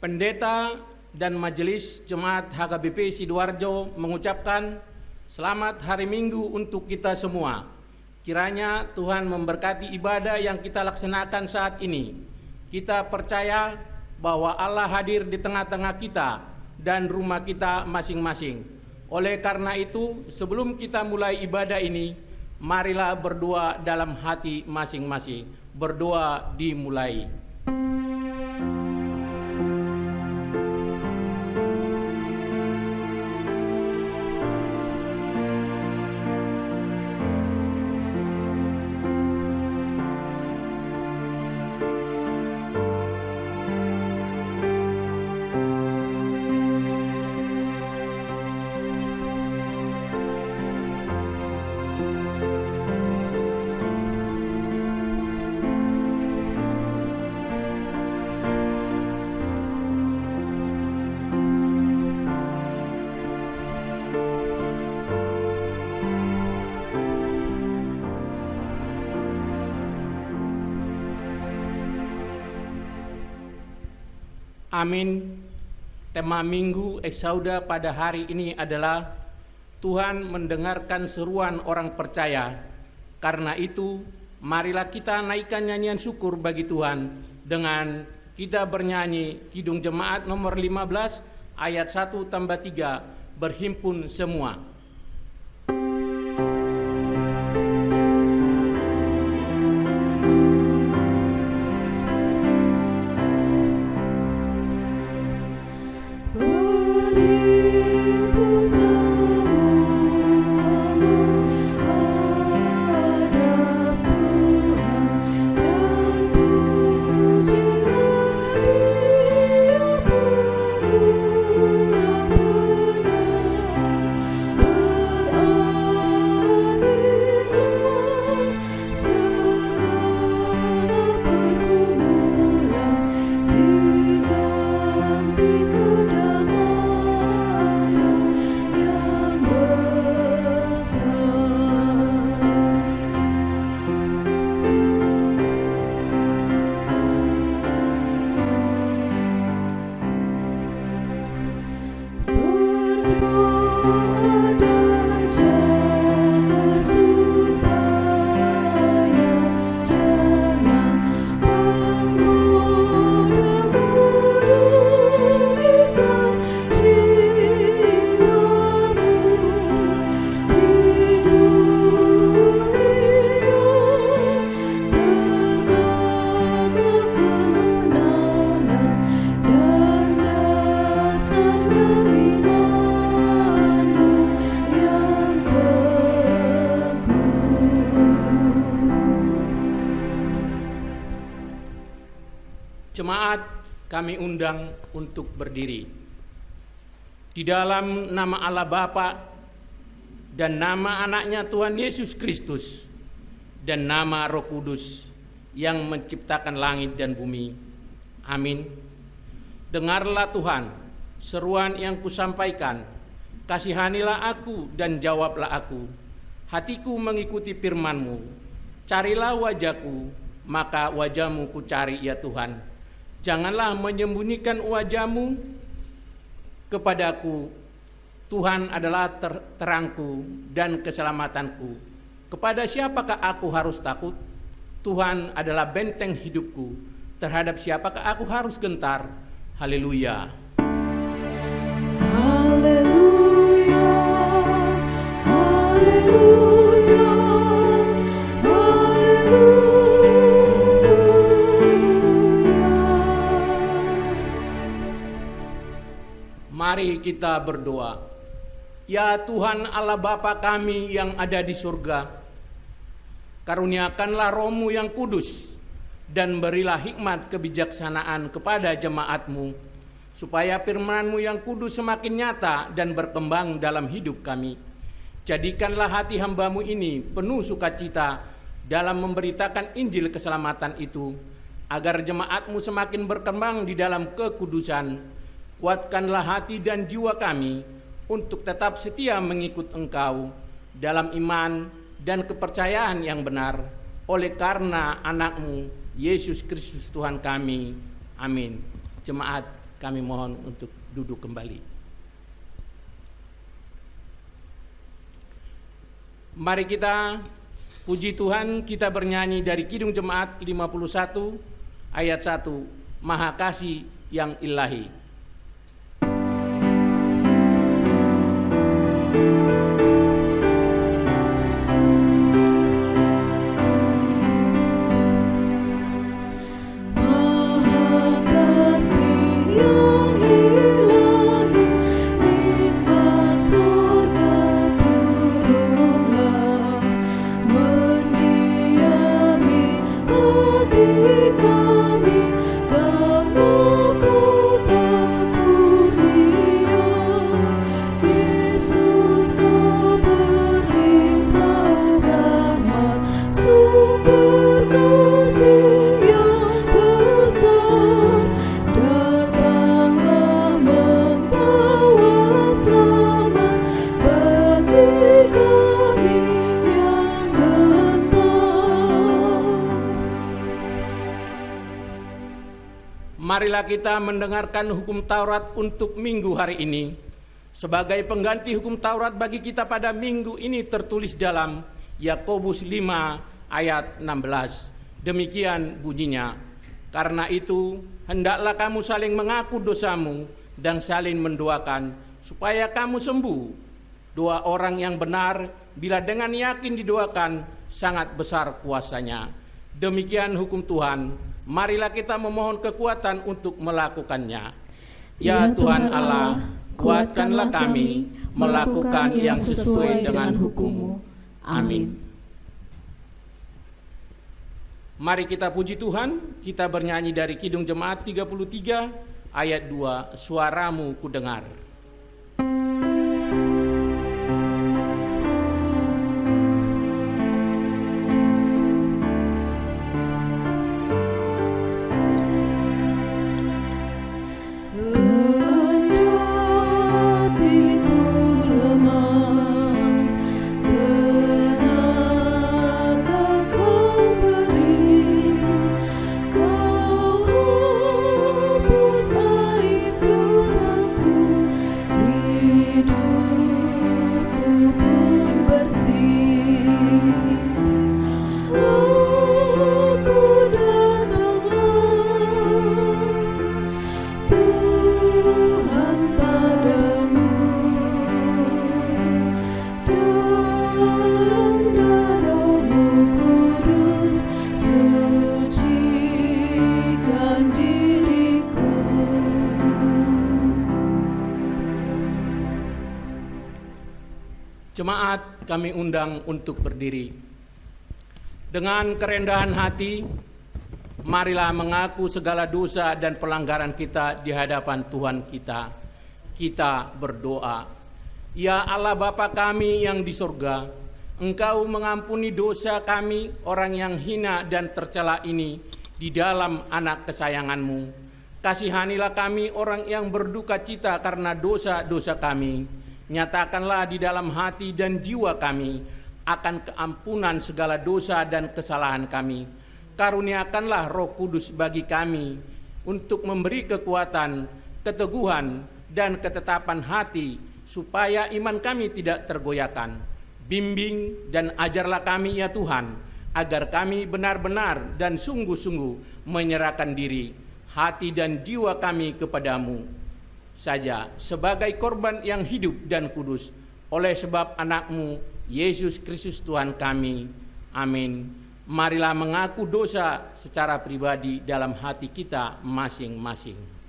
Pendeta dan Majelis Jemaat HKBP Sidoarjo mengucapkan selamat hari Minggu untuk kita semua. Kiranya Tuhan memberkati ibadah yang kita laksanakan saat ini. Kita percaya bahwa Allah hadir di tengah-tengah kita dan rumah kita masing-masing. Oleh karena itu, sebelum kita mulai ibadah ini, marilah berdoa dalam hati masing-masing. Berdoa dimulai. Amin. Tema Minggu Eksauda pada hari ini adalah Tuhan mendengarkan seruan orang percaya. Karena itu, marilah kita naikkan nyanyian syukur bagi Tuhan dengan kita bernyanyi Kidung Jemaat nomor 15 ayat 1-3, berhimpun semua. Jemaat kami undang untuk berdiri. Di dalam nama Allah Bapa dan nama anaknya Tuhan Yesus Kristus dan nama Roh Kudus yang menciptakan langit dan bumi. Amin. Dengarlah Tuhan seruan yang kusampaikan. Kasihanilah aku dan jawablah aku. Hatiku mengikuti firman-Mu. Carilah wajahku, maka wajah-Mu ku cari ya Tuhan. Janganlah menyembunyikan wajah-Mu kepadaku. Tuhan adalah terangku dan keselamatanku. Kepada siapakah aku harus takut? Tuhan adalah benteng hidupku. Terhadap siapakah aku harus gentar? Haleluya. Haleluya, haleluya, haleluya. Mari kita berdoa. Ya Tuhan Allah Bapa kami yang ada di surga, karuniakanlah Roh-Mu yang kudus dan berilah hikmat kebijaksanaan kepada jemaat-Mu, supaya firman-Mu yang kudus semakin nyata dan berkembang dalam hidup kami. Jadikanlah hati hamba-Mu ini penuh sukacita dalam memberitakan Injil keselamatan itu, agar jemaat-Mu semakin berkembang di dalam kekudusan. Kuatkanlah hati dan jiwa kami untuk tetap setia mengikut Engkau dalam iman dan kepercayaan yang benar, oleh karena anak-Mu Yesus Kristus Tuhan kami. Amin. Jemaat, kami mohon untuk duduk kembali. Mari kita puji Tuhan, kita bernyanyi dari Kidung Jemaat 51 ayat 1, Maha Kasih yang Ilahi. Marilah kita mendengarkan hukum Taurat untuk minggu hari ini. Sebagai pengganti hukum Taurat bagi kita pada minggu ini tertulis dalam Yakobus 5 ayat 16. Demikian bunyinya. Karena itu, hendaklah kamu saling mengaku dosamu dan saling mendoakan supaya kamu sembuh. Doa orang yang benar bila dengan yakin didoakan sangat besar kuasanya. Demikian hukum Tuhan. Marilah kita memohon kekuatan untuk melakukannya. Ya Tuhan Allah, kuatkanlah kami melakukan yang sesuai dengan hukum-Mu. Amin. Mari kita puji Tuhan, kita bernyanyi dari Kidung Jemaat 33 ayat 2, Suaramu kudengar. Jemaat, kami undang untuk berdiri. Dengan kerendahan hati, marilah mengaku segala dosa dan pelanggaran kita di hadapan Tuhan kita. Kita berdoa. Ya Allah Bapa kami yang di surga, Engkau mengampuni dosa kami orang yang hina dan tercela ini di dalam anak kesayangan-Mu. Kasihanilah kami orang yang berduka cita karena dosa-dosa kami. Nyatakanlah di dalam hati dan jiwa kami akan keampunan segala dosa dan kesalahan kami. Karuniakanlah Roh Kudus bagi kami untuk memberi kekuatan, keteguhan, dan ketetapan hati supaya iman kami tidak tergoyahkan. Bimbing dan ajarlah kami ya Tuhan, agar kami benar-benar dan sungguh-sungguh menyerahkan diri hati dan jiwa kami kepadamu saja sebagai korban yang hidup dan kudus oleh sebab anakmu Yesus Kristus Tuhan kami. Amin. Marilah mengaku dosa secara pribadi dalam hati kita masing-masing.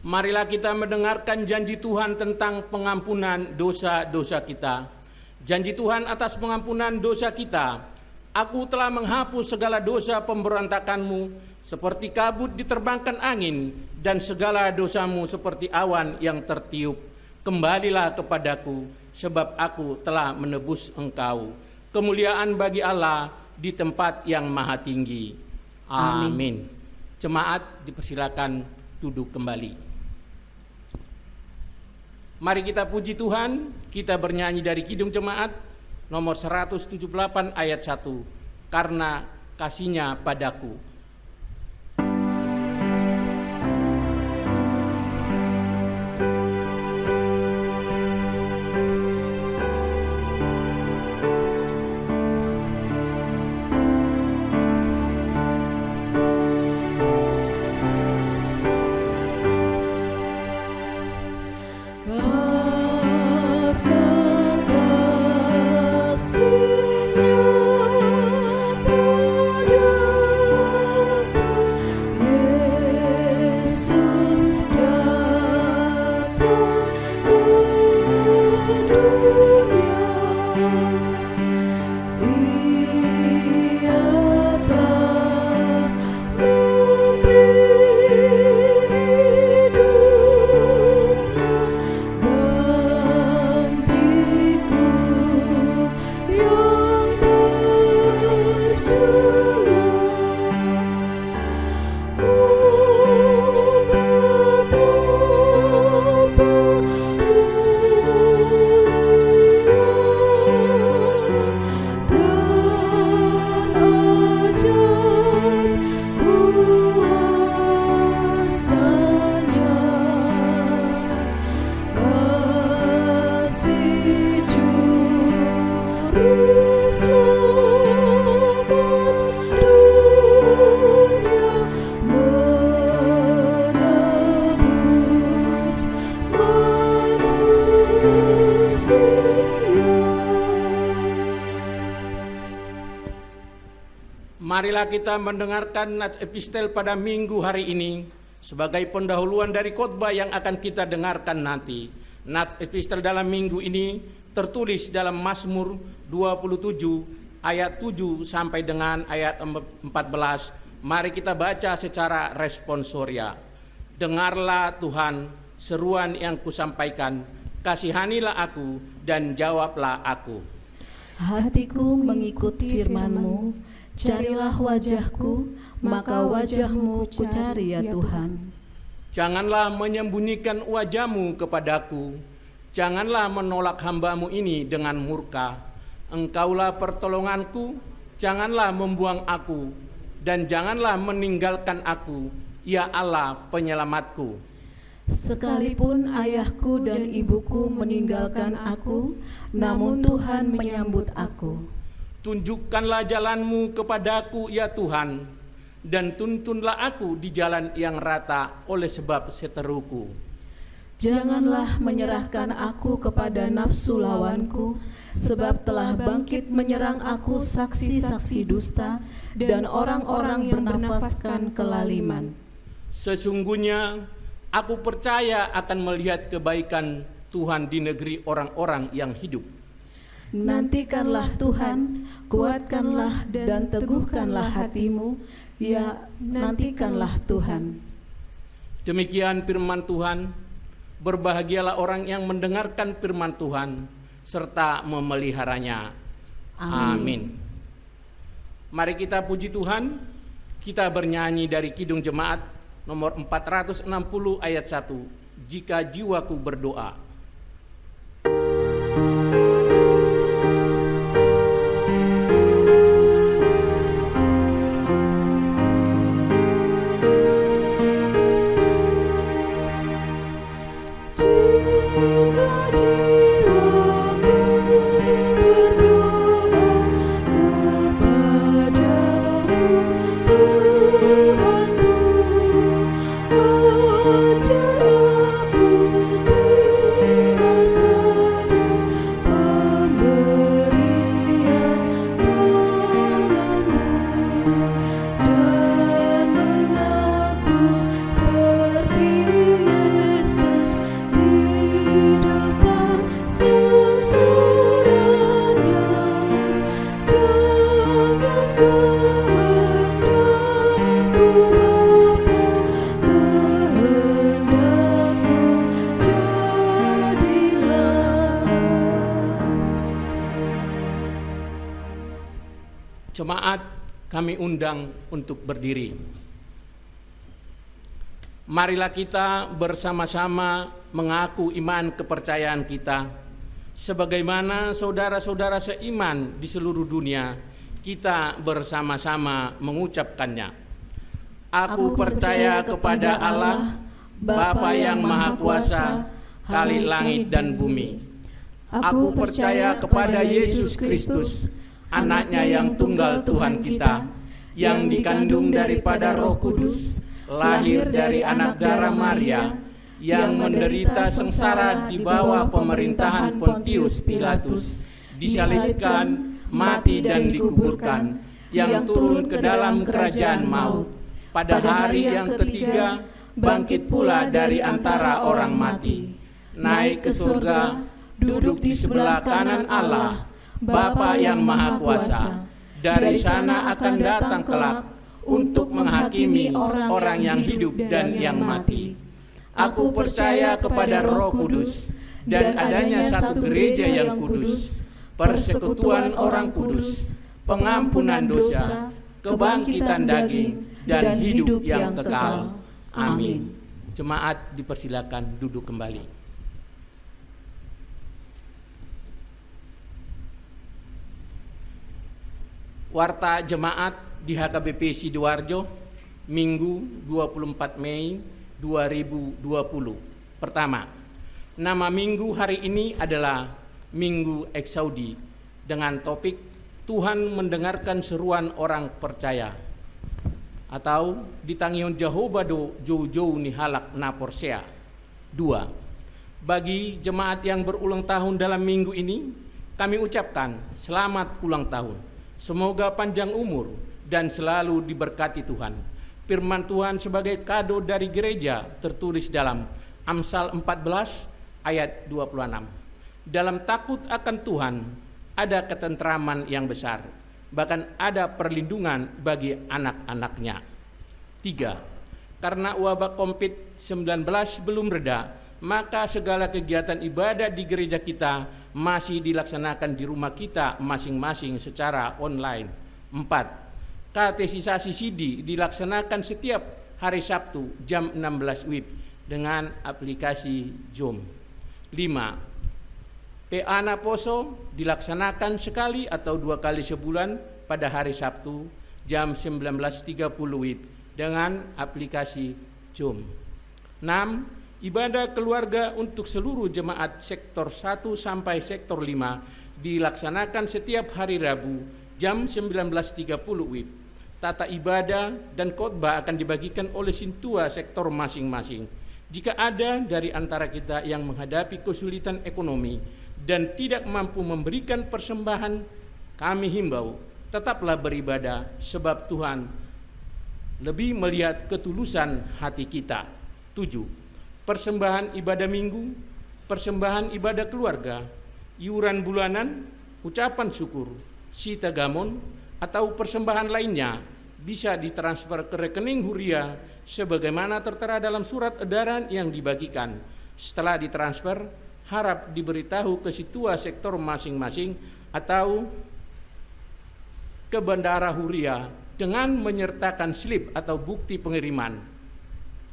Marilah kita mendengarkan janji Tuhan tentang pengampunan dosa-dosa kita. Janji Tuhan atas pengampunan dosa kita. Aku telah menghapus segala dosa pemberontakanmu, seperti kabut diterbangkan angin, dan segala dosamu seperti awan yang tertiup. Kembalilah kepadaku, sebab aku telah menebus engkau. Kemuliaan bagi Allah di tempat yang maha tinggi. Amin. Jemaat dipersilakan duduk kembali. Mari kita puji Tuhan, kita bernyanyi dari Kidung Jemaat nomor 178 ayat 1. Karena kasih-Nya padaku. Marilah kita mendengarkan nats epistel pada minggu hari ini sebagai pendahuluan dari khotbah yang akan kita dengarkan nanti. Nats epistel dalam minggu ini tertulis dalam Mazmur 27 ayat 7 sampai dengan ayat 14. Mari kita baca secara responsoria. Dengarlah Tuhan seruan yang kusampaikan, kasihanilah aku dan jawablah aku. Hatiku mengikut firman-Mu. Carilah wajah-Ku, maka wajah-Mu kucari ya Tuhan. Janganlah menyembunyikan wajah-Mu kepadaku, janganlah menolak hamba-Mu ini dengan murka. Engkaulah pertolonganku, janganlah membuang aku, dan janganlah meninggalkan aku, ya Allah penyelamatku. Sekalipun ayahku dan ibuku meninggalkan aku, namun Tuhan menyambut aku. Tunjukkanlah jalan-Mu kepadaku ya Tuhan, dan tuntunlah aku di jalan yang rata oleh sebab seteruku. Janganlah menyerahkan aku kepada nafsu lawanku, sebab telah bangkit menyerang aku saksi-saksi dusta dan orang-orang yang bernafaskan kelaliman. Sesungguhnya aku percaya akan melihat kebaikan Tuhan di negeri orang-orang yang hidup. Nantikanlah Tuhan, kuatkanlah dan teguhkanlah hatimu, ya nantikanlah Tuhan. Demikian firman Tuhan. Berbahagialah orang yang mendengarkan firman Tuhan serta memeliharanya. Amin. Mari kita puji Tuhan. Kita bernyanyi dari Kidung Jemaat nomor 460 ayat 1. Jika jiwaku berdoa. Jemaat, kami undang untuk berdiri. Marilah kita bersama-sama mengaku iman kepercayaan kita. Sebagaimana saudara-saudara seiman di seluruh dunia, kita bersama-sama mengucapkannya. Aku percaya kepada Allah, Bapa yang Maha Kuasa, Khalik langit dan bumi. Aku percaya kepada Yesus Kristus, Anak-Nya yang tunggal Tuhan kita, yang dikandung daripada Roh Kudus, lahir dari anak darah Maria, yang menderita sengsara di bawah pemerintahan Pontius Pilatus, disalibkan, mati dan dikuburkan, yang turun ke dalam kerajaan maut. Pada hari yang ketiga, bangkit pula dari antara orang mati, naik ke surga, duduk di sebelah kanan Allah, Bapa yang Maha Kuasa. Dari sana akan datang kelak untuk menghakimi orang yang hidup dan yang mati. Aku percaya kepada Roh Kudus dan adanya satu gereja yang kudus, persekutuan orang kudus, pengampunan dosa, kebangkitan daging, dan hidup yang kekal. Amin. Jemaat dipersilakan duduk kembali. Warta Jemaat di HKBP Sidoarjo, Minggu 24 Mei 2020. Pertama, nama minggu hari ini adalah Minggu Eksaudi dengan topik Tuhan mendengarkan seruan orang percaya, atau ditangion Jehovah do jauh-jauh ni halak na porsea. 2. Bagi jemaat yang berulang tahun dalam minggu ini, kami ucapkan selamat ulang tahun. Semoga panjang umur dan selalu diberkati Tuhan. Firman Tuhan sebagai kado dari gereja tertulis dalam Amsal 14 ayat 26. Dalam takut akan Tuhan ada ketentraman yang besar, bahkan ada perlindungan bagi anak-anaknya. 3. Karena wabah COVID-19 belum reda, maka segala kegiatan ibadah di gereja kita masih dilaksanakan di rumah kita masing-masing secara online. 4. Katesisasi CD dilaksanakan setiap hari Sabtu jam 16 WIB dengan aplikasi Zoom. 5. PA Poso dilaksanakan sekali atau 2 kali sebulan pada hari Sabtu jam 19.30 WIB dengan aplikasi Zoom. 6. Ibadah keluarga untuk seluruh jemaat sektor 1 sampai sektor 5 dilaksanakan setiap hari Rabu jam 19.30 WIB. Tata ibadah dan khotbah akan dibagikan oleh sintua sektor masing-masing. Jika ada dari antara kita yang menghadapi kesulitan ekonomi dan tidak mampu memberikan persembahan, kami himbau tetaplah beribadah sebab Tuhan lebih melihat ketulusan hati kita. 7. Persembahan ibadah minggu persembahan ibadah keluarga, iuran bulanan, ucapan syukur, sitagamon, atau persembahan lainnya bisa ditransfer ke rekening Huria sebagaimana tertera dalam surat edaran yang dibagikan. Setelah ditransfer, harap diberitahu ke situa sektor masing-masing atau ke bendahara Huria dengan menyertakan slip atau bukti pengiriman.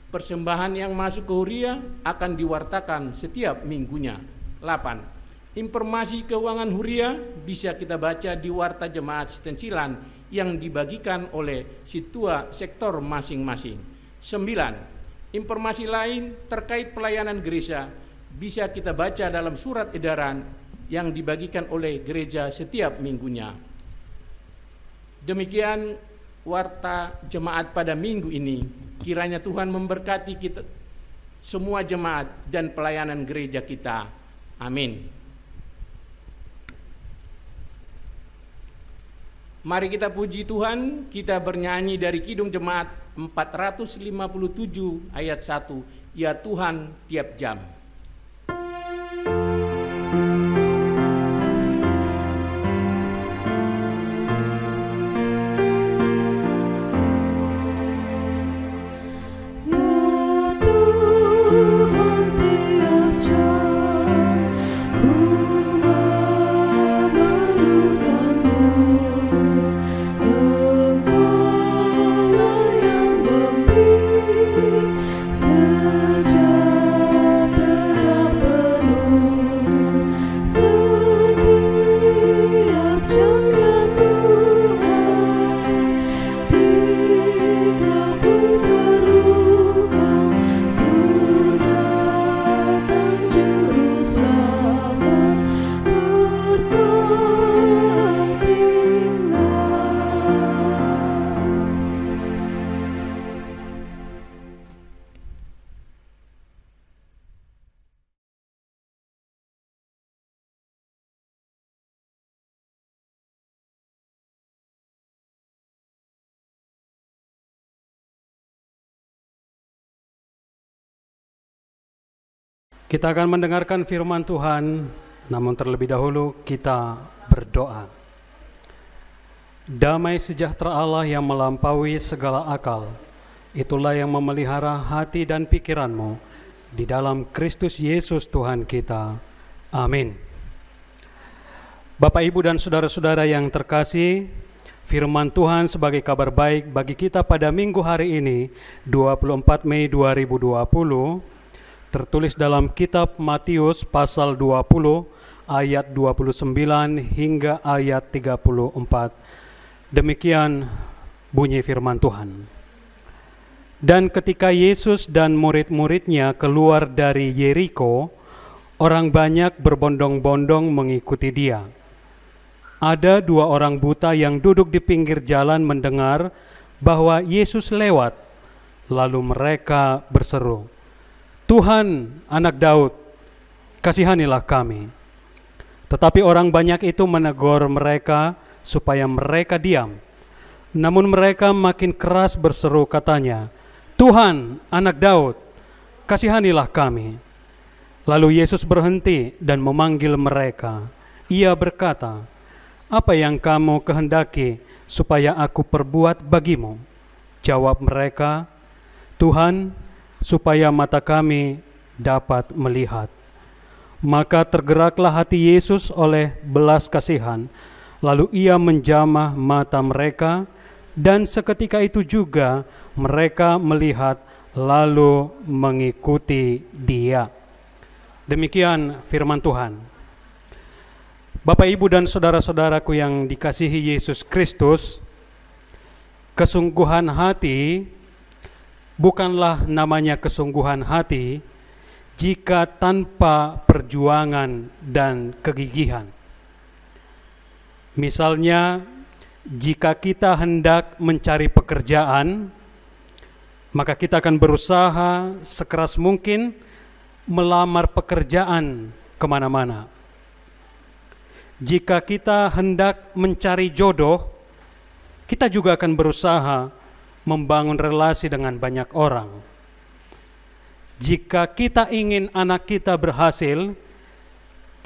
Persembahan yang masuk ke Huria akan diwartakan setiap minggunya. 8. Informasi keuangan Huria bisa kita baca di warta jemaat stensilan yang dibagikan oleh situa sektor masing-masing. 9. Informasi lain terkait pelayanan gereja bisa kita baca dalam surat edaran yang dibagikan oleh gereja setiap minggunya. Demikian warta jemaat pada minggu ini. Kiranya Tuhan memberkati kita semua jemaat dan pelayanan gereja kita. Amin. Mari kita puji Tuhan, kita bernyanyi dari Kidung Jemaat 457 ayat 1, Ya Tuhan tiap jam. Kita akan mendengarkan firman Tuhan, namun terlebih dahulu kita berdoa. Damai sejahtera Allah yang melampaui segala akal, itulah yang memelihara hati dan pikiranmu di dalam Kristus Yesus Tuhan kita. Amin. Bapak, Ibu, dan saudara-saudara yang terkasih, firman Tuhan sebagai kabar baik bagi kita pada minggu hari ini, 24 Mei 2020, tertulis dalam kitab Matius pasal 20 ayat 29 hingga ayat 34. Demikian bunyi firman Tuhan. Dan ketika Yesus dan murid-muridnya keluar dari Yeriko, orang banyak berbondong-bondong mengikuti dia. Ada 2 orang buta yang duduk di pinggir jalan mendengar bahwa Yesus lewat, lalu mereka berseru, Tuhan, Anak Daud, kasihanilah kami. Tetapi orang banyak itu menegur mereka supaya mereka diam. Namun mereka makin keras berseru katanya, Tuhan, Anak Daud, kasihanilah kami. Lalu Yesus berhenti dan memanggil mereka. Ia berkata, apa yang kamu kehendaki supaya aku perbuat bagimu? Jawab mereka, Tuhan, supaya mata kami dapat melihat. Maka tergeraklah hati Yesus oleh belas kasihan, lalu ia menjamah mata mereka, dan seketika itu juga mereka melihat lalu mengikuti dia. Demikian firman Tuhan. Bapak, Ibu, dan saudara-saudaraku yang dikasihi Yesus Kristus, kesungguhan hati bukanlah namanya kesungguhan hati jika tanpa perjuangan dan kegigihan. Misalnya, jika kita hendak mencari pekerjaan, maka kita akan berusaha sekeras mungkin melamar pekerjaan kemana-mana. Jika kita hendak mencari jodoh, kita juga akan berusaha membangun relasi dengan banyak orang. Jika kita ingin anak kita berhasil,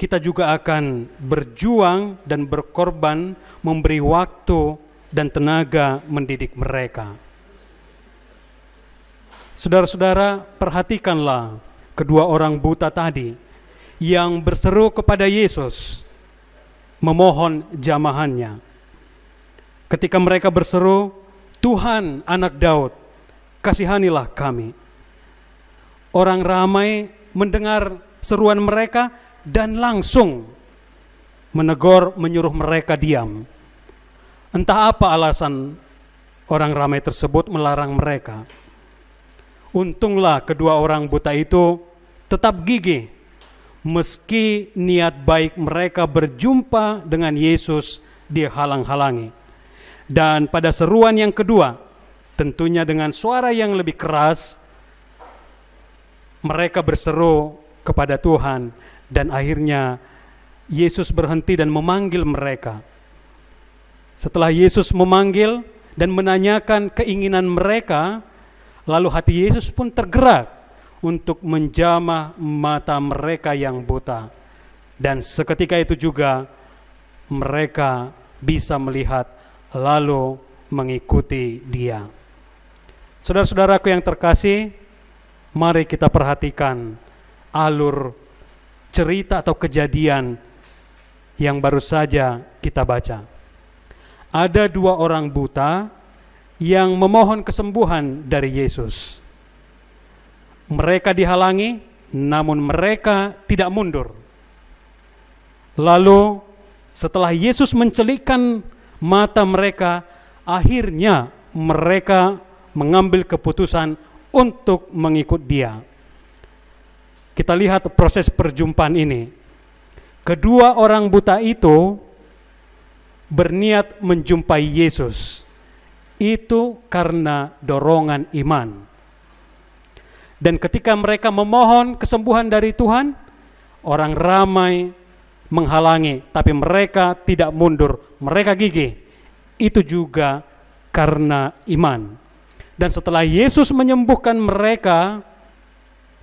kita juga akan berjuang dan berkorban, memberi waktu dan tenaga mendidik mereka. Saudara-saudara, perhatikanlah kedua orang buta tadi yang berseru kepada Yesus, memohon jamahannya. Ketika mereka berseru, "Tuhan, Anak Daud, kasihanilah kami." Orang ramai mendengar seruan mereka dan langsung menegur, menyuruh mereka diam. Entah apa alasan orang ramai tersebut melarang mereka. Untunglah kedua orang buta itu tetap gigih, meski niat baik mereka berjumpa dengan Yesus dihalang-halangi. Dan pada seruan yang kedua, tentunya dengan suara yang lebih keras, mereka berseru kepada Tuhan, dan akhirnya Yesus berhenti dan memanggil mereka. Setelah Yesus memanggil dan menanyakan keinginan mereka, lalu hati Yesus pun tergerak untuk menjamah mata mereka yang buta. Dan seketika itu juga mereka bisa melihat lalu mengikuti Dia. Saudara-saudaraku yang terkasih, mari kita perhatikan alur cerita atau kejadian yang baru saja kita baca. Ada dua orang buta yang memohon kesembuhan dari Yesus. Mereka dihalangi, namun mereka tidak mundur. Lalu setelah Yesus mencelikkan mata mereka, akhirnya mereka mengambil keputusan untuk mengikut Dia. Kita lihat proses perjumpaan ini. Kedua orang buta itu berniat menjumpai Yesus. Itu karena dorongan iman. Dan ketika mereka memohon kesembuhan dari Tuhan, orang ramai menghalangi, tapi mereka tidak mundur, mereka gigih. Itu juga karena iman. Dan setelah Yesus menyembuhkan mereka,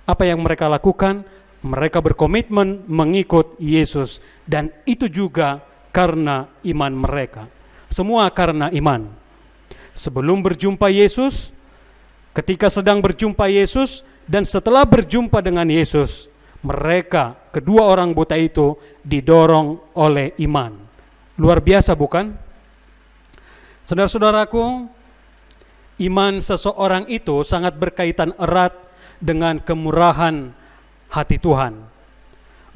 apa yang mereka lakukan? Mereka berkomitmen mengikut Yesus, dan itu juga karena iman mereka. Semua karena iman. Sebelum berjumpa Yesus, ketika sedang berjumpa Yesus, dan setelah berjumpa dengan Yesus, mereka, kedua orang buta itu didorong oleh iman. Luar biasa bukan? Saudara-saudaraku, iman seseorang itu sangat berkaitan erat dengan kemurahan hati Tuhan.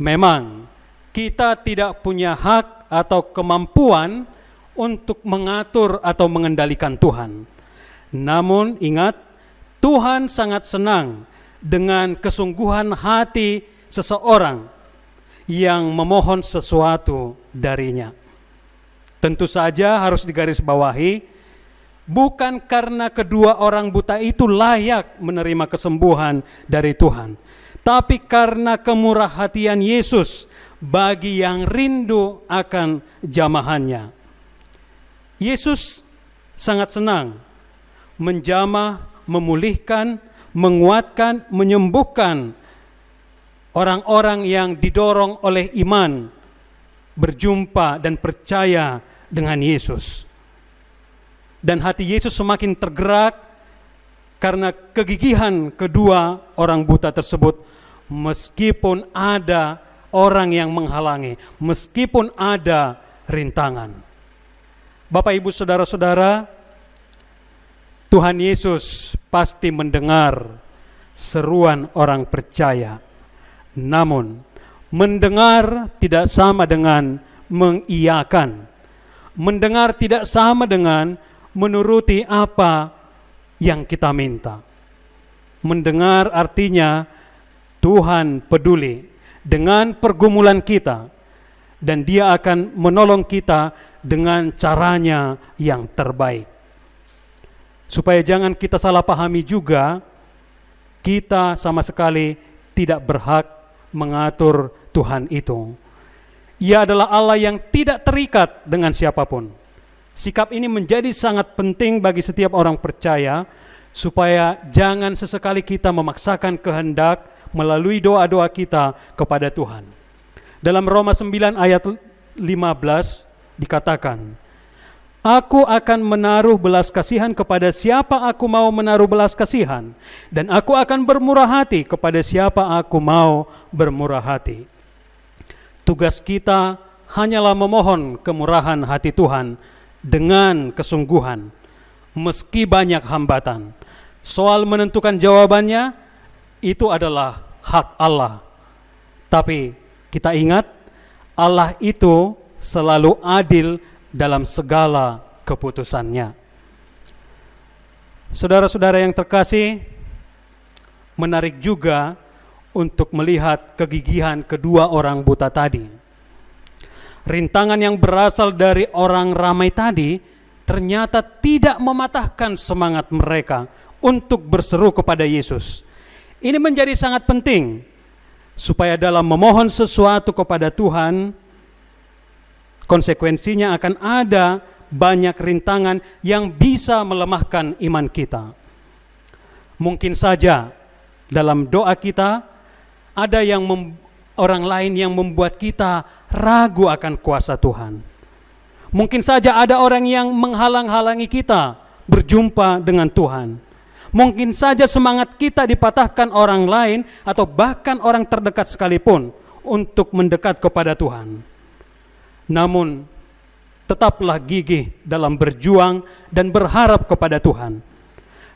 Memang kita tidak punya hak atau kemampuan untuk mengatur atau mengendalikan Tuhan. Namun ingat, Tuhan sangat senang dengan kesungguhan hati seseorang yang memohon sesuatu darinya. Tentu saja harus digarisbawahi, bukan karena kedua orang buta itu layak menerima kesembuhan dari Tuhan, tapi karena kemurahhatian Yesus bagi yang rindu akan jamahannya. Yesus sangat senang menjamah, memulihkan, menguatkan, menyembuhkan orang-orang yang didorong oleh iman berjumpa dan percaya dengan Yesus. Dan hati Yesus semakin tergerak karena kegigihan kedua orang buta tersebut, meskipun ada orang yang menghalangi, meskipun ada rintangan. Bapak, Ibu, saudara-saudara, Tuhan Yesus pasti mendengar seruan orang percaya. Namun, mendengar tidak sama dengan mengiyakan. Mendengar tidak sama dengan menuruti apa yang kita minta. Mendengar artinya Tuhan peduli dengan pergumulan kita, dan Dia akan menolong kita dengan caranya yang terbaik. Supaya jangan kita salah pahami juga, kita sama sekali tidak berhak mengatur Tuhan itu. Ia adalah Allah yang tidak terikat dengan siapapun. Sikap ini menjadi sangat penting bagi setiap orang percaya, supaya jangan sesekali kita memaksakan kehendak melalui doa-doa kita kepada Tuhan. Dalam Roma 9 ayat 15 dikatakan, Aku akan menaruh belas kasihan kepada siapa aku mau menaruh belas kasihan, dan aku akan bermurah hati kepada siapa aku mau bermurah hati. Tugas kita hanyalah memohon kemurahan hati Tuhan dengan kesungguhan, meski banyak hambatan. Soal menentukan jawabannya, itu adalah hak Allah. Tapi kita ingat, Allah itu selalu adil dalam segala keputusannya. Saudara-saudara yang terkasih, menarik juga untuk melihat kegigihan kedua orang buta tadi. Rintangan yang berasal dari orang ramai tadi ternyata tidak mematahkan semangat mereka untuk berseru kepada Yesus. Ini menjadi sangat penting supaya dalam memohon sesuatu kepada Tuhan, konsekuensinya akan ada banyak rintangan yang bisa melemahkan iman kita. Mungkin saja dalam doa kita ada orang lain yang membuat kita ragu akan kuasa Tuhan. Mungkin saja ada orang yang menghalang-halangi kita berjumpa dengan Tuhan. Mungkin saja semangat kita dipatahkan orang lain atau bahkan orang terdekat sekalipun untuk mendekat kepada Tuhan. Namun, tetaplah gigih dalam berjuang dan berharap kepada Tuhan.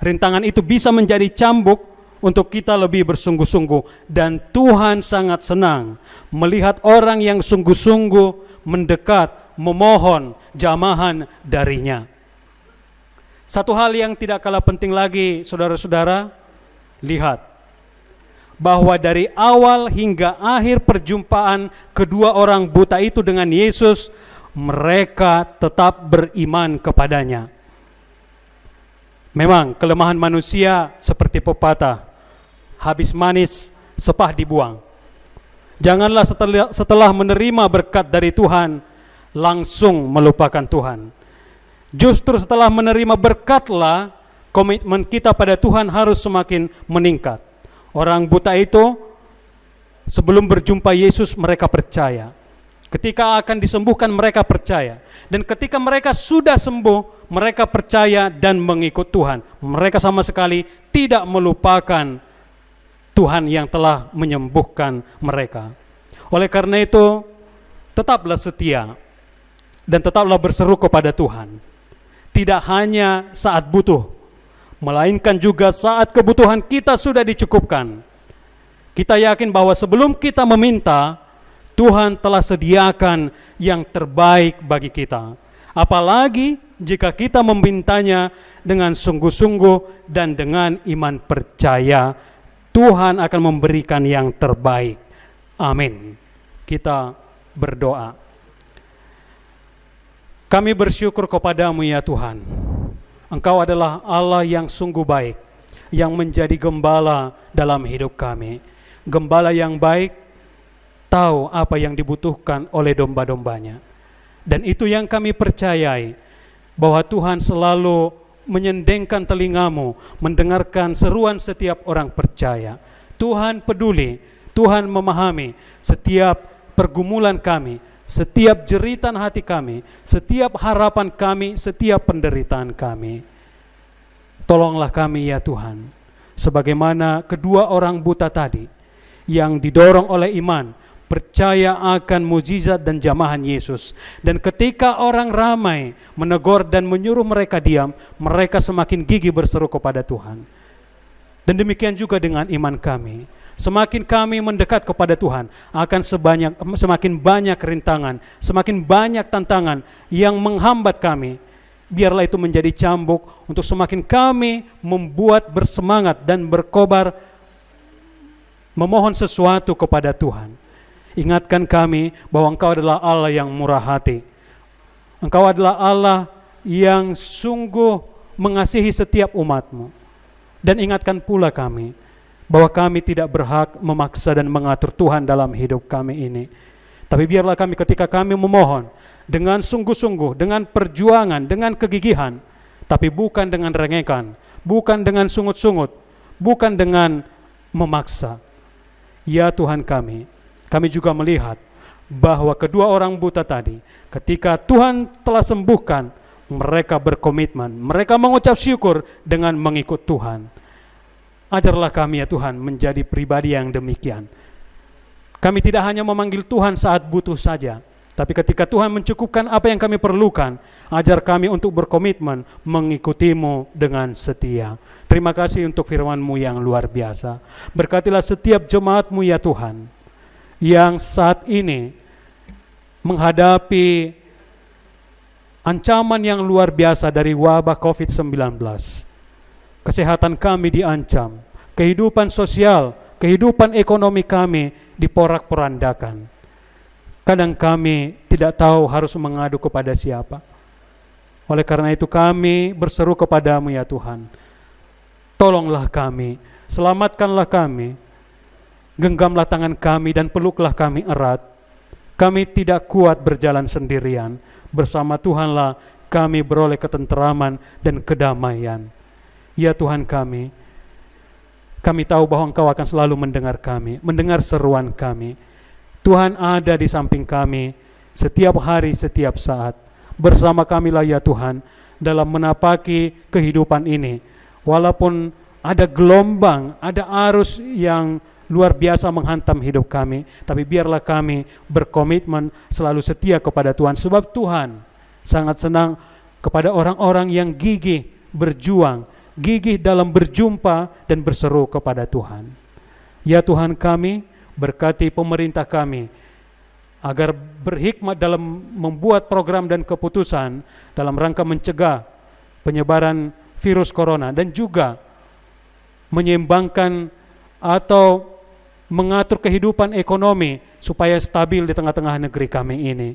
Rintangan itu bisa menjadi cambuk untuk kita lebih bersungguh-sungguh, dan Tuhan sangat senang melihat orang yang sungguh-sungguh mendekat, memohon jamahan darinya. Satu hal yang tidak kalah penting lagi, saudara-saudara, lihat bahwa dari awal hingga akhir perjumpaan kedua orang buta itu dengan Yesus, mereka tetap beriman kepadanya. Memang kelemahan manusia seperti pepatah, habis manis sepah dibuang. Janganlah setelah menerima berkat dari Tuhan langsung melupakan Tuhan. Justru setelah menerima berkatlah komitmen kita pada Tuhan harus semakin meningkat. Orang buta itu sebelum berjumpa Yesus mereka percaya. Ketika akan disembuhkan mereka percaya. Dan ketika mereka sudah sembuh, mereka percaya dan mengikut Tuhan. Mereka sama sekali tidak melupakan Tuhan yang telah menyembuhkan mereka. Oleh karena itu, tetaplah setia dan tetaplah berseru kepada Tuhan. Tidak hanya saat butuh, melainkan juga saat kebutuhan kita sudah dicukupkan. Kita yakin bahwa sebelum kita meminta, Tuhan telah sediakan yang terbaik bagi kita. Apalagi jika kita memintanya dengan sungguh-sungguh dan dengan iman percaya, Tuhan akan memberikan yang terbaik. Amin. Kita berdoa. Kami bersyukur kepadamu ya Tuhan. Engkau adalah Allah yang sungguh baik, yang menjadi gembala dalam hidup kami. Gembala yang baik tahu apa yang dibutuhkan oleh domba-dombanya. Dan itu yang kami percayai, bahwa Tuhan selalu menyendengkan telingamu, mendengarkan seruan setiap orang percaya. Tuhan peduli, Tuhan memahami setiap pergumulan kami, setiap jeritan hati kami, setiap harapan kami, setiap penderitaan kami. Tolonglah kami ya Tuhan, sebagaimana kedua orang buta tadi yang didorong oleh iman, percaya akan mukjizat dan jamahan Yesus. Dan ketika orang ramai menegur dan menyuruh mereka diam, mereka semakin gigih berseru kepada Tuhan. Dan demikian juga dengan iman kami. Semakin kami mendekat kepada Tuhan, akan semakin banyak rintangan, semakin banyak tantangan yang menghambat kami. Biarlah itu menjadi cambuk untuk semakin kami membuat bersemangat dan berkobar memohon sesuatu kepada Tuhan. Ingatkan kami bahwa Engkau adalah Allah yang murah hati. Engkau adalah Allah yang sungguh mengasihi setiap umat-Mu. Dan ingatkan pula kami bahwa kami tidak berhak memaksa dan mengatur Tuhan dalam hidup kami ini. Tapi biarlah kami ketika kami memohon dengan sungguh-sungguh, dengan perjuangan, dengan kegigihan, tapi bukan dengan rengekan, bukan dengan sungut-sungut, bukan dengan memaksa. Ya Tuhan kami juga melihat bahwa kedua orang buta tadi, ketika Tuhan telah sembuhkan, mereka berkomitmen, mereka mengucap syukur dengan mengikut Tuhan. Ajarlah kami ya Tuhan menjadi pribadi yang demikian. Kami tidak hanya memanggil Tuhan saat butuh saja, tapi ketika Tuhan mencukupkan apa yang kami perlukan, ajar kami untuk berkomitmen mengikutimu dengan setia. Terima kasih untuk firman-Mu yang luar biasa. Berkatilah setiap jemaat-Mu ya Tuhan, yang saat ini menghadapi ancaman yang luar biasa dari wabah COVID-19. Kesehatan kami diancam, kehidupan sosial, kehidupan ekonomi kami diporak-porandakan. Kadang kami tidak tahu harus mengadu kepada siapa. Oleh karena itu kami berseru kepadamu ya Tuhan. Tolonglah kami, selamatkanlah kami, genggamlah tangan kami dan peluklah kami erat. Kami tidak kuat berjalan sendirian. Bersama Tuhanlah kami beroleh ketenteraman dan kedamaian. Ya Tuhan kami tahu bahwa Engkau akan selalu mendengar kami, mendengar seruan kami. Tuhan ada di samping kami setiap hari, setiap saat. Bersama kamilah ya Tuhan dalam menapaki kehidupan ini. Walaupun ada gelombang, ada arus yang luar biasa menghantam hidup kami, tapi biarlah kami berkomitmen selalu setia kepada Tuhan, sebab Tuhan sangat senang kepada orang-orang yang gigih berjuang, gigih dalam berjumpa dan berseru kepada Tuhan. Ya Tuhan kami, berkati pemerintah kami agar berhikmat dalam membuat program dan keputusan dalam rangka mencegah penyebaran virus corona dan juga menyeimbangkan atau mengatur kehidupan ekonomi supaya stabil di tengah-tengah negeri kami ini.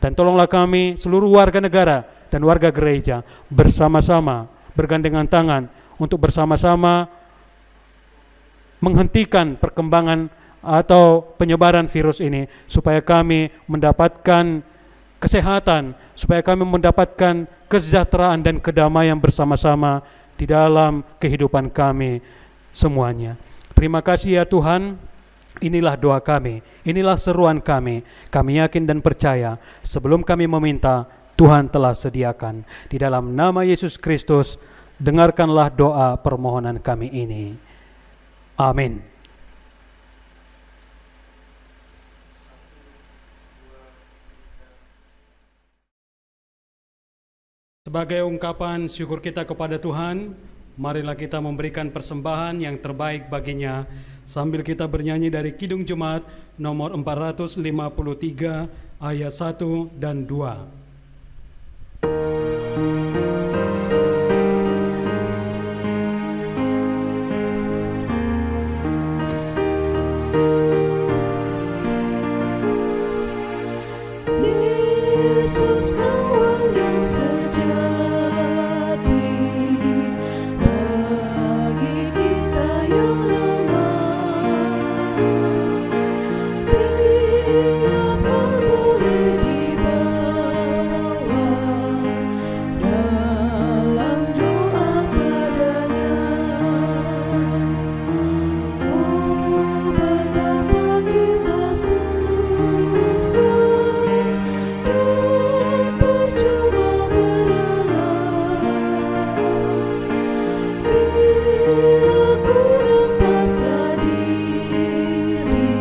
Dan tolonglah kami seluruh warga negara dan warga gereja bersama-sama bergandengan tangan untuk bersama-sama menghentikan perkembangan atau penyebaran virus ini, supaya kami mendapatkan kesehatan, supaya kami mendapatkan kesejahteraan dan kedamaian bersama-sama di dalam kehidupan kami semuanya. Terima kasih ya Tuhan. Inilah doa kami, inilah seruan kami. Kami yakin dan percaya sebelum kami meminta, Tuhan telah sediakan. Di dalam nama Yesus Kristus, dengarkanlah doa permohonan kami ini. Amin. Sebagai ungkapan syukur kita kepada Tuhan, marilah kita memberikan persembahan yang terbaik baginya sambil kita bernyanyi dari Kidung Jemaat nomor 453 ayat 1 dan 2. Yesus awal yang sejati bagi kita yang lemah. Tiap hal boleh dibawa dalam doa padanya. Oh, betapa kita susah dan percuma berlelah bila kurang pasrah diri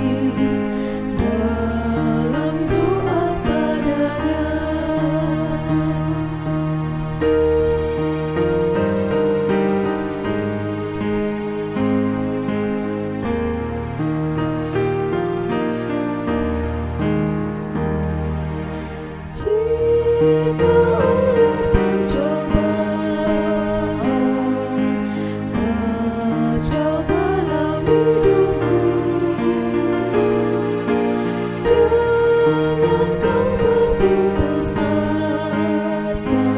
dalam doa padanya. Jika oleh pencobaan kacau balau hidupmu, jangan kau berputus asa,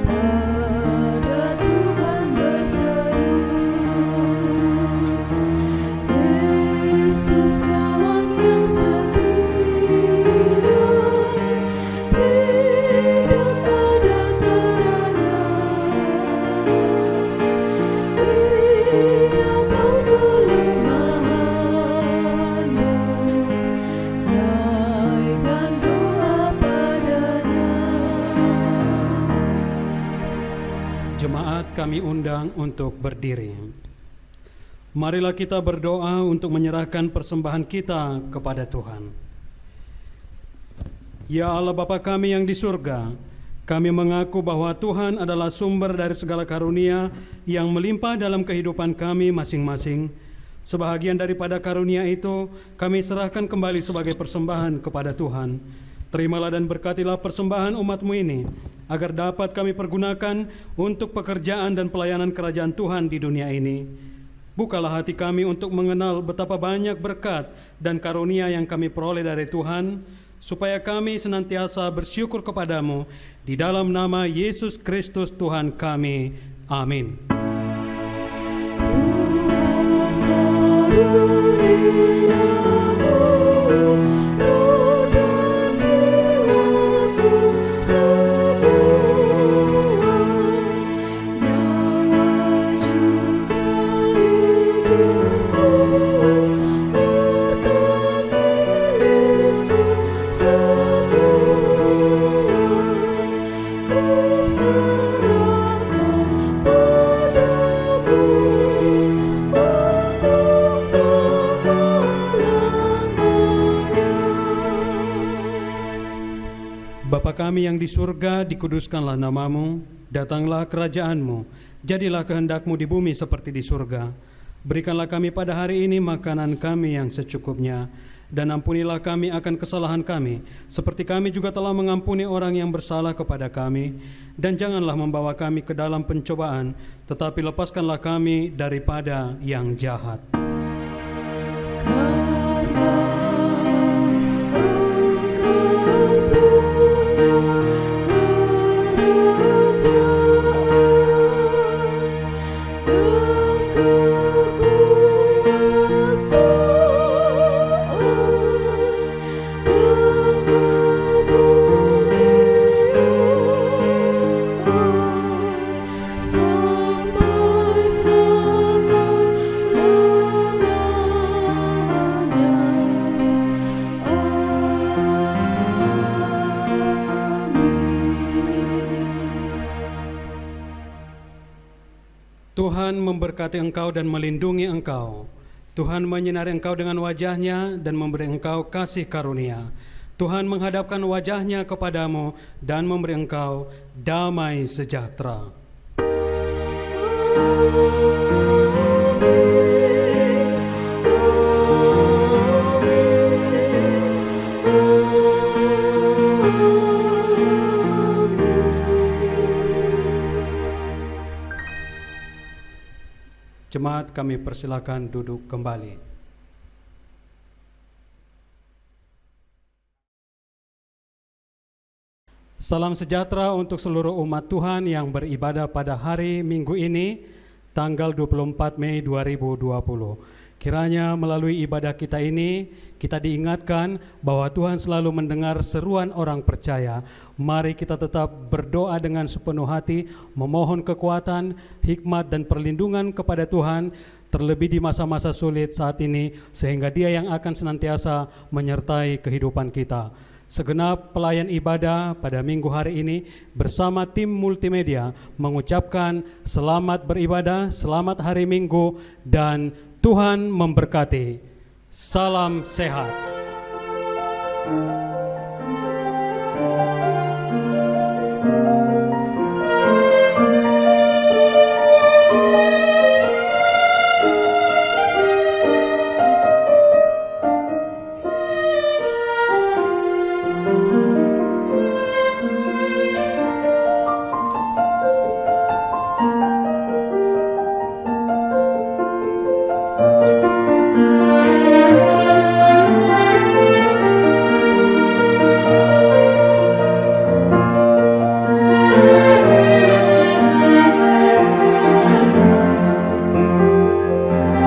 pada Tuhan berseru. Yesus kawan yang setia, Jemaat kami undang untuk berdiri. Marilah kita berdoa untuk menyerahkan persembahan kita kepada Tuhan. Ya Allah Bapa kami yang di surga, kami mengaku bahwa Tuhan adalah sumber dari segala karunia yang melimpah dalam kehidupan kami masing-masing. Sebahagian daripada karunia itu kami serahkan kembali sebagai persembahan kepada Tuhan. Terimalah dan berkatilah persembahan umat-Mu ini, agar dapat kami pergunakan untuk pekerjaan dan pelayanan kerajaan Tuhan di dunia ini. Bukalah hati kami untuk mengenal betapa banyak berkat dan karunia yang kami peroleh dari Tuhan, supaya kami senantiasa bersyukur kepadamu, di dalam nama Yesus Kristus Tuhan kami. Amin. Bapa kami yang di surga, dikuduskanlah namamu, datanglah kerajaan-Mu, jadilah kehendak-Mu di bumi seperti di surga. Berikanlah kami pada hari ini makanan kami yang secukupnya, dan ampunilah kami akan kesalahan kami, seperti kami juga telah mengampuni orang yang bersalah kepada kami. Dan janganlah membawa kami ke dalam pencobaan, tetapi lepaskanlah kami daripada yang jahat. Tuhan memberkati engkau dan melindungi engkau. Tuhan menyinari engkau dengan wajah-Nya dan memberi engkau kasih karunia. Tuhan menghadapkan wajah-Nya kepadamu dan memberi engkau damai sejahtera. Jemaat kami persilakan duduk kembali. Salam sejahtera untuk seluruh umat Tuhan yang beribadah pada hari Minggu ini, tanggal 24 Mei 2020. Kiranya melalui ibadah kita ini, kita diingatkan bahwa Tuhan selalu mendengar seruan orang percaya. Mari kita tetap berdoa dengan sepenuh hati, memohon kekuatan, hikmat dan perlindungan kepada Tuhan, terlebih di masa-masa sulit saat ini, sehingga Dia yang akan senantiasa menyertai kehidupan kita. Segenap pelayan ibadah pada minggu hari ini bersama tim multimedia mengucapkan selamat beribadah, selamat hari Minggu, dan Tuhan memberkati. Salam sehat.